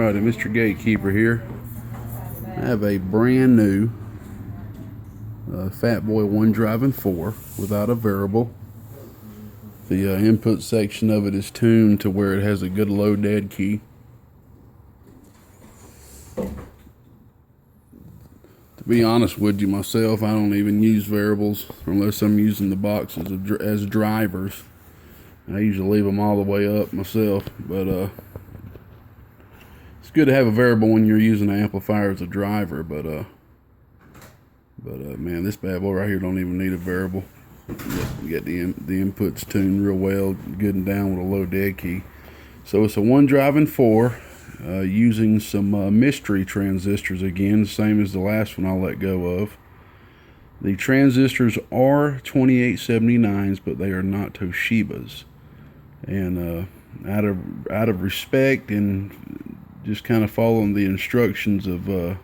Alright, Mr. Gatekeeper here. I have a brand new Fatboy 1 driving 4 without a variable. The input section of it is tuned to where it has a good low dead key. To be honest with you myself, I don't even use variables unless I'm using the boxes as drivers. I usually leave them all the way up myself, but it's good to have a variable when you're using an amplifier as a driver. But man, this bad boy right here don't even need a variable. You get the inputs tuned real well, good and down with a low dead key. So it's a 1 driving 4 using some mystery transistors again, same as the last one I'll let go of. The transistors are 2879s, but they are not Toshibas. And out of respect and just kind of following the instructions of the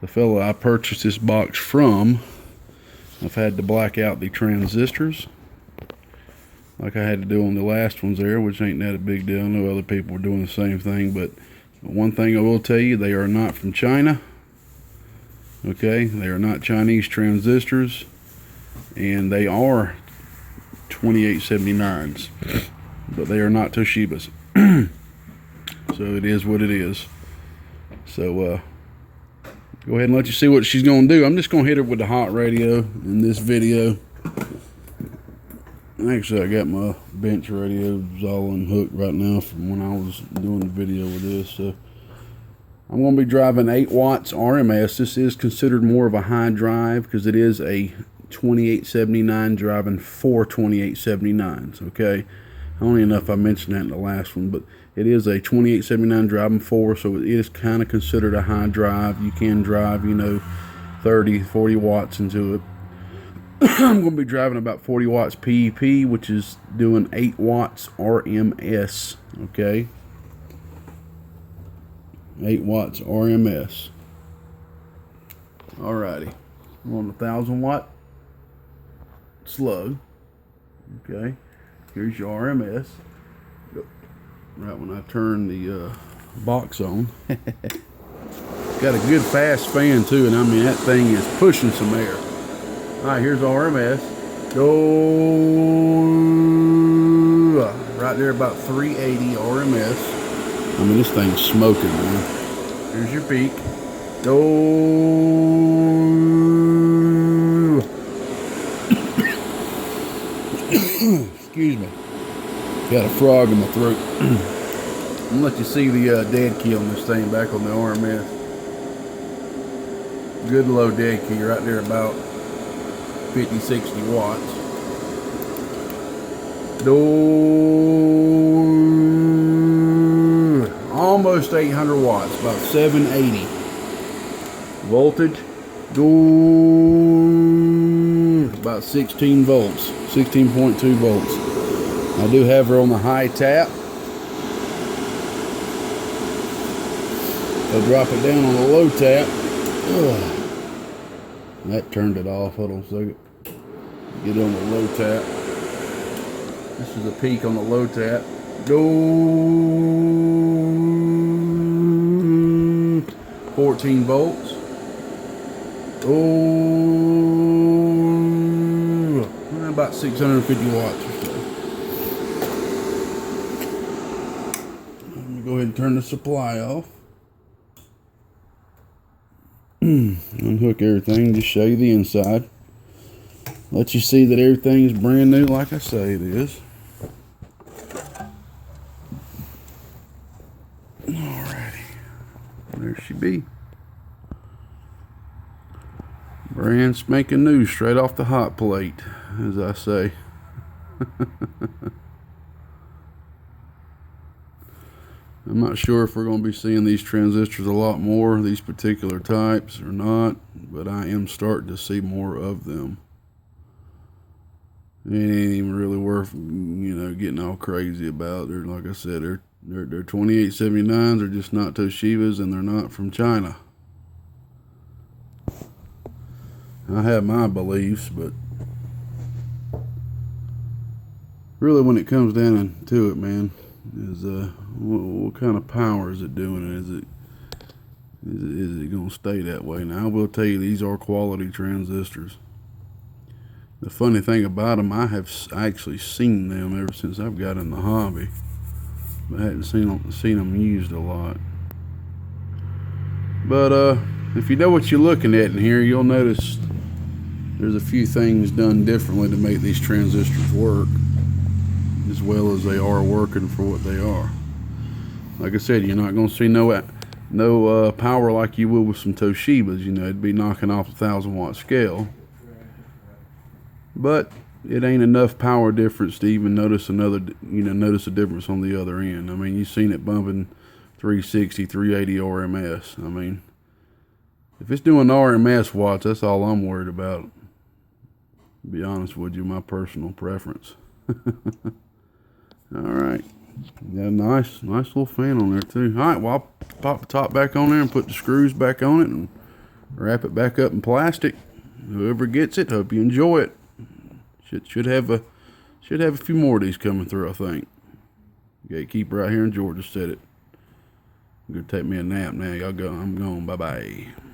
fellow I purchased this box from, I've had to black out the transistors like I had to do on the last ones there, which ain't that a big deal. I know other people are doing the same thing, but one thing I will tell you, they are not from China. Okay, they are not Chinese transistors, and they are 2879s, but they are not Toshibas. So it is what it is. So go ahead and let you see what she's going to do. I'm just going to hit her with the hot radio in this video. Actually, I got my bench radios all unhooked right now from when I was doing the video with this. So I'm going to be driving 8 watts RMS. This is considered more of a high drive because it is a 2879 driving 4 2879s. Okay, I don't even know if I mentioned that in the last one, but it is a 2879 driving 4, so it is kind of considered a high drive. You can drive, 30, 40 watts into it. I'm going to be driving about 40 watts PEP, which is doing 8 watts RMS. Okay, 8 watts RMS. Alrighty, I'm on the 1000 watt slug. Okay, here's your RMS. Right when I turn the box on. Got a good fast fan too, and I mean that thing is pushing some air. Alright, here's RMS. Go right there, about 380 RMS. I mean, this thing's smoking, man. Here's your peak. Go. Excuse me. Got a frog in my throat. I'm gonna let you see the dead key on this thing back on the RMS. Good low dead key right there, about 50-60 watts. Almost 800 watts, about 780 voltage. About 16 volts, 16.2 volts. I do have her on the high tap. I'll drop it down on the low tap. Ugh. That turned it off. Hold on a second. Get on the low tap. This is a peak on the low tap. Go 14 volts. About 650 watts or so. Let me go ahead and turn the supply off. Unhook everything, just show you the inside. Let you see that everything's brand new like I say it is. Alrighty. There she be. Brand spanking new, straight off the hot plate, as I say. I'm not sure if we're going to be seeing these transistors a lot more, these particular types, or not, but I am starting to see more of them. It ain't even really worth, getting all crazy about. They're, like I said, they're 2879s. They're just not Toshibas, and they're not from China. I have my beliefs, but really when it comes down to it, man, is what kind of power is it doing? Is it going to stay that way? Now I will tell you, these are quality transistors. The funny thing about them, I have actually seen them ever since I've got in the hobby, but I hadn't seen them used a lot. But if you know what you're looking at in here, you'll notice there's a few things done differently to make these transistors work, as well as they are working for what they are. Like I said, you're not going to see no power like you would with some Toshibas. You know, it'd be knocking off a 1,000-watt scale. But it ain't enough power difference to even notice notice a difference on the other end. I mean, you've seen it bumping 360, 380 RMS. I mean, if it's doing RMS watts, that's all I'm worried about. To be honest with you, my personal preference. All right. Got a nice little fan on there too. All right, well, I'll pop the top back on there and put the screws back on it and wrap it back up in plastic. Whoever gets it, hope you enjoy it. Should have a few more of these coming through, I think. Gatekeeper out here in Georgia said it. I'm gonna take me a nap now. Y'all go. I'm gone. Bye bye.